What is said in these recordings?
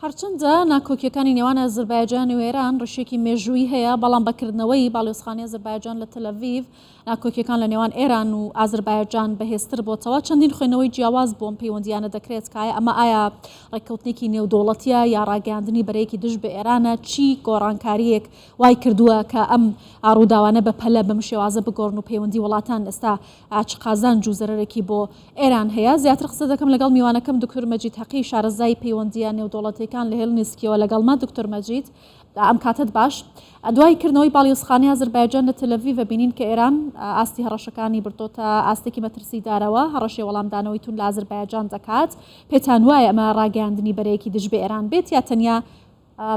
هەرچەندە ناکۆکیەکانی نێوان ئەزەربایجان و ئێران ڕشێکی مێژووی هەیە، بەڵام بەکردنەوەی باڵێۆزخانەی ئەزەربایجان لە تەلەڤیڤ ناکۆکیەکان لە نێوان ئێران و ئازەربایجان بەهێزتر بۆتەوە. چەندین خوێنەوەی جیاواز بۆم پەیوەندیانە دەکرێت کایە ئەمە ئایا ڕێککەوتنێکی نێودوڵەتیە یا ڕاگەاندنی بەرەیەکی دژ بە ئێرانە، چی گۆڕانکاریەک وای کردووە کە ئەم ئاڕووداوانە بە پەلە بەم شێوازە بگۆڕن و پەیوەندی وڵاتان ئێستا قازانج و زەرەرێکی بۆ ئێران هەیە. زیاتر قسە دەکەم لەگەڵ میوانەکەم دکتۆر مەجید حەقی، شارەزای پەیوەندیە نێودوڵەتیەکان لە هێلنسکیەوە لەگەڵما. دکتۆر مەجید، ئەم کاتت باش. دوای کردنەوەی باڵێۆزخانەی ئەزەربایجان لە تەلەڤیڤ بینین کە ئێران ئاستی هەڕەشەکانی بردۆتە ئاستێکی مەترسیدارەوە، هەڕەشی وەڵامدانەوەی تون لە ئەزەربایجان دەکات. پێتان وایە ئەمە ڕاگەاندنی بەرەیەکی دژ بە ئێران بێت یا تەنیا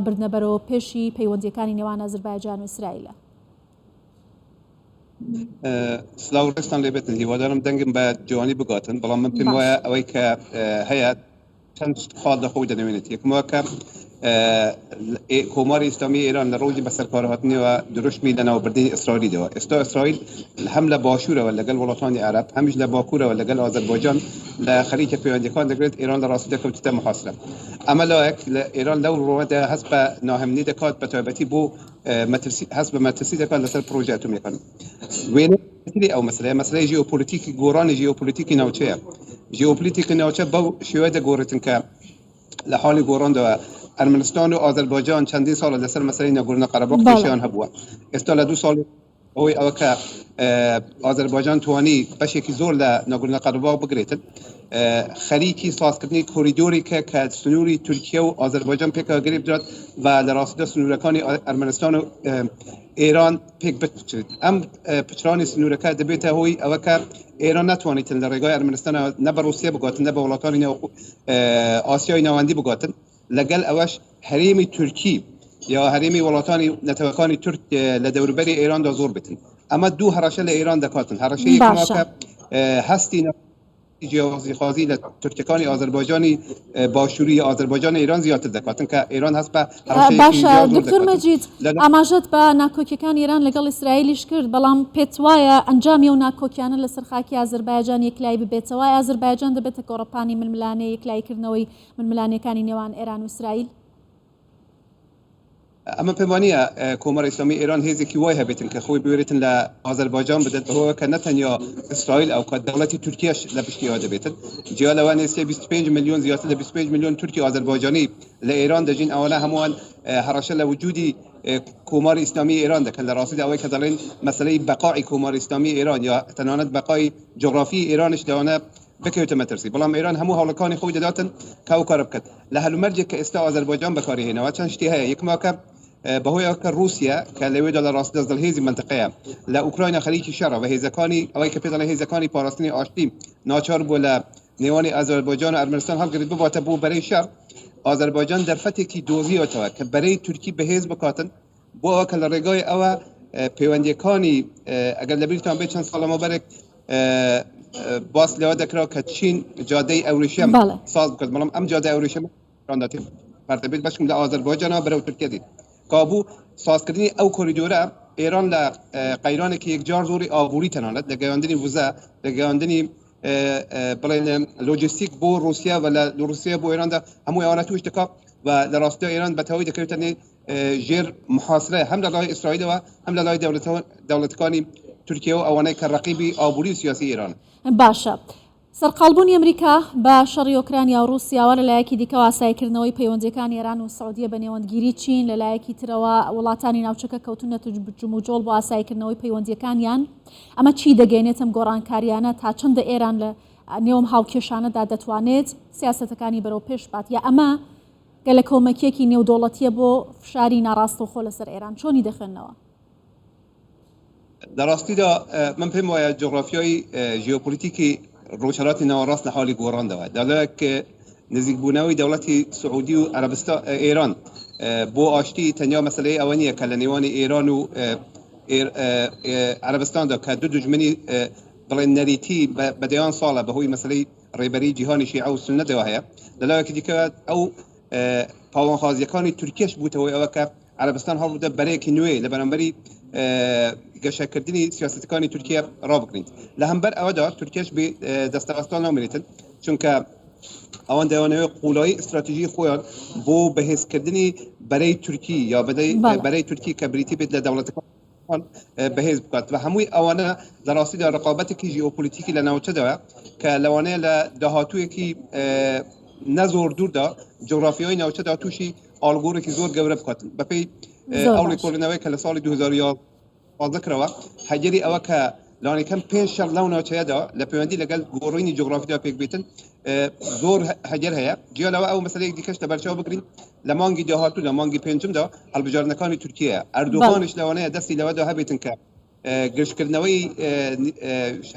بردنەبەرەوە پێشی پەیوەندیەکانی نێوان ئەزەربایجان و ئیسرائیلە؟ سلااو ڕێستان لێبێتن، هیوادارم دەنگم بە جوانی بگاتن، بەڵام من پێم وایە ئەوەی کە هەیە چەند خاڵ لە خۆی دەنوێنێت. یەکمەوە کە کۆماری ئیسلامی ئێران لە ڕۆژی بەسەرکارهاتنەوە دروشمی لە ناوبردنی ئیسرائیلەوە. ئێستا ئیسرائیل هەم لە باشوورەوە لەگەڵ وڵاتانی عەرەب، هەمیش لە باکوورەوە لەگەڵ ئازەربایجان لە خەریکە پەیوەندیەکان دەگرێت ئێران لە ڕاستی دەکەوتێتە محاصرە. ئەمە لایەک لە ئێران لەو ڕۆژەدا هەست بە ناهەمنی دەکات، بە تایبەتی بۆ هەست بە مەترسی دەکات لەسەر پرۆژە ئەتۆمیەکان. وێنەی ئەو مەسەلەی ژیۆپۆلیتیکی گۆڕانی ژیۆپۆلیتیکی ناوچەیە. ژیۆپۆلیتیکی ناوچە بەو شێوەیە دەگۆڕێتن کە لە حاڵی گۆڕاندەوە ئەرمەنستان و ئازەربایجان چەندین ساڵە لەسەر مەسەلەی ناگۆرنە قەرەباغ کێشیان هەبووە. ئێستا لە 2 ساڵ ئەوەی ئەوە کە ئازەربایجان توانی بەشێکی زۆر لە ناگۆرنە قەرەباغ بگرێتن، خەریکی سازکردنی کۆریدۆرێکە کە سنووری تورکیە و ئازەربایجان پێکەگەری بدرێت و لە ڕاستیدا سنوورەکانی ئەرمەنستان و ئێران پێک بچێت. ئەم پچرانی سنوورەکە دەبێتە هۆی ئەوە کە ئێران ناتوانێتن لە ڕێگای ئەرمەنستان نە بە ڕوسیا بگاتن، نە بە وڵاتانی ئاسیای ناوەندی بگاتن، لەگەڵ ئەوەش هەرێمی تورکی یا هەرێمی وڵاتانی نەتەوەکانی تورک لە دەوروبەری ئێراندا زۆر بێتن. ئەمە دوو هەڕەشە لە ئێران دەکاتن. هەڕەشەیەک کە هەستی جیاوازیخوازی لە تورکەکانی ئازەربایجانی باشووری ئازەربایجان ئێران زیاتر دەکاتن کە ئێران هەست بە باشە. دکتۆر مەجید، ئاماژەت بە ناکۆکیەکانی ئێران لەگەڵ ئیسرائیلیش کرد، بەڵام پێت وایە ئەنجامی و ناکۆکیانە لەسەر خاکی ئازەربایجان یەکلای ببێتەوە؟ ئازەربایجان دەبێتە گۆڕەپانی ململانەی یەکلایکردنەوەی ململانەکانی نێوان ئێران و ئیسرائیل؟ ئەمە پێم وانە کۆمەڕی ئیسلامی ئێران هێزێکی وای هەبێتن کە خۆی بوێرێتن لە ئازەربایجان بدەن بەهۆیە کە نەتەنیا ئیسرائیل ئەو کە دەوڵەتی تورکیەش لە پشتیەوە دەبێتن. جیا لەوانەیە 25 میلیۆن زیاتر لە 25 میلیۆن تورکی ئازەربایجانی لە ئێران دەژین. ئەوانە هەمووان هەڕەشە لە وجودی کۆمەڕی ئیسلامی ئێران دەکەن. لە ڕاستیدا ئەوەی کە دەڵێن مەسەلەی بەقای کۆمەڕی ئیسلامی ئێران یا تەنانەت بەقای جغرافی ئێرانش لەوانە بکەوتە مەترسی، بەڵام ئێران هەموو هەوڵەکانی خۆی دەداتن کە ئەو کارە بکات. لە هەلومەرجێک کە ئێستا ئازەربایجان بەکارهێنەوە چەند شتی هەیە. یەکمەوە کە بەهۆی ئەوە کە رووسیا کە لەوێدا لە ڕاستیدا دەستهێزی منتقەیە لە ئوکراینە خەریکی شەڕە و هێزەکانی ئەوەی کە پێ دەڵێن هێزەکانی پاراستنی ئاشتی ناچار بووە لە نێوانی ئازەربایجان و ئەرمەنستان هەڵگرێت بباتە بۆ بەرەی شەڕ. ئازەربایجان دەرفەتێکی دۆزیەوە کە بەرەی تورکی بەهێز بکاتن بۆ ئەوە کە لە ڕێگای ئەوە پەیوەندیەکانی ئەگەر لەبیرتان بێت چەند ساڵ لەمەوبەرێک باس لەوە دەکرا کە چین جادەی ئەوروشەم ساز بکات، بەڵام ئەم جادەی ئەوروشەم ڕانداتی پارتەبێت بەشم لە ئازەربایجانەوە بەرەو تورکیا دیت. کابوو سازکردنی ئەو کۆریدۆرە ئێران لە قەیرانێکی یەکجار زۆری ئابووری تەنانەت لە گەیاندنی وزە، لە گەیاندنی بڵێن لۆجستیک بۆ رووسیا و لە رووسیا بۆ ئێراندا هەموو ئەوانە توش دەکات و لە ڕاستیدا ئێران بەتەواوی دەکەوێتە ژێر محاصرە هەم لە لای ئیسرائیلەوە هەم لە لای دەوڵەتەکانی تورکیا و ئەوانەی کە ڕەقیبی ئابووری و سیاسی ئێران. باشە. سەرقاڵبوونی ئەمریکا بە شەڕی ئۆکرانیا و رووسیاوە لەلایەکی دیکە ئاسایکردنەوەی پەیوەندیەکانی ئێران و سعودیە بە نێوەندگیری چین لەلایەکی ترەوە وڵاتانی ناوچەکە کەوتونەتە جموجۆڵ بۆ ئاسایکردنەوەی پەیوەندیەکانیان. ئەمە چی دەگەێنێتم گۆڕانکاریانە تا چەندە ئێران لە نێوم هاوکێشانەدا دەتوانێت سیاسەتەکانی بەرەو پێش بات، یا ئەمە گەلە کۆمەکیەکی نێودوڵەتیە بۆ فشاری ناڕاستەوخۆ لەسەر ئێران چۆنی دەخێنەوە؟ لە ڕاستیدا من پێم وایە جغرافیای ژیۆپۆلیتیکی ڕۆژهەڵاتی ناوەڕاست لە حاڵی گۆڕاندەوە دەڵێت کە نزیکبوونەوەی دەوڵەتی سعودی و عەرەبستان ئێران بۆ ئاشتی تەنیا مەسەلەی ئەوە نییە کە لە نێوانی ئێران و عەرەبستاندا کە دوو دوژمنی بڵێن نەریتی بەدەیان ساڵە بەهۆی مەسەلەی ڕێبەری جیهانی شیعە و سونەتەوە هەیە. لەلایەکی دیکە ئەو پاڵانخوازیەکانی تورکیش بووتەوەی ئەوە کە عەرەبستان هەڵبدە بەرەیەکی نوێ لە بەرامبەری گەشەکردنی سیاسەتەکانی تورکیا ڕابگرین. لە هەمبەر ئەوەدا تورکیش بێ دەستەڕاستان نامێنێتن، چونکە ئەوان دەیانەوێت قوڵایی استراتیژی خۆیان بۆ بەهێزکردنی بەرەی تورکی یا بەرەی تورکی کە بریتی بێت لە دەوڵەتەکان بەهێز بکات و هەمووی ئەوانە لە ڕاستیدا ڕقابەتێکی ژیۆپۆلیتیکی لە ناوچەداوە کە لەوانەیە لە داهاتوویەکی نەزۆر دووردا جغرافیای ناوچەدا تووشی ئالگۆڕێکی زۆر گەورە بکات بەپێی ئەو لێکۆڵینەوەی کە لە ساڵی 2011 کرەوە هەجری ئەوە کە لانەکەم 5 شەڕ لەو ناوچەیەدا لە پەیوەندی لەگەڵ گۆڕینی جغرافیدا پێک بێتن زۆر هەجر هەیە جیالەوە ئەو مەسەلەیەک دیکەش لە بەرچاو بگرین لە مانگی داهاتوو لە مانگی پێنجمدا هەڵبژاردنەکانی تورکیە ئەردوغانش لەوانەیە دەستی لەوەدا هەبێتن کە گەشتکردنەوەی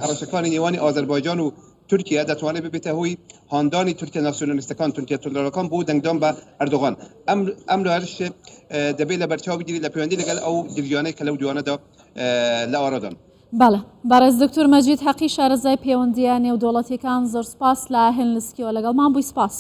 هەڕەشەکانی نێوانی ئازەربایجان و تورکیا دەتوانێت ببێتە هۆی هاندانی تورکیا ناسیۆنالیستەکان تورکیا تۆلەرەکان بۆ دەنگدان بە ئەردوغان ئەم هەرش دەبێت لە بەرچاو بگیری لە پەیوەندی لەگەڵ ئەو دیویانەی کە لەو دوانەدا لە ئارادان. بەڵێ بەڕێز دکتۆر مەجید حەقی شارەزای پەیوەندیە نێودوڵەتیەکان زۆر سپاس لە هێلنسکیەوە لەگەڵمان بووی سپاس.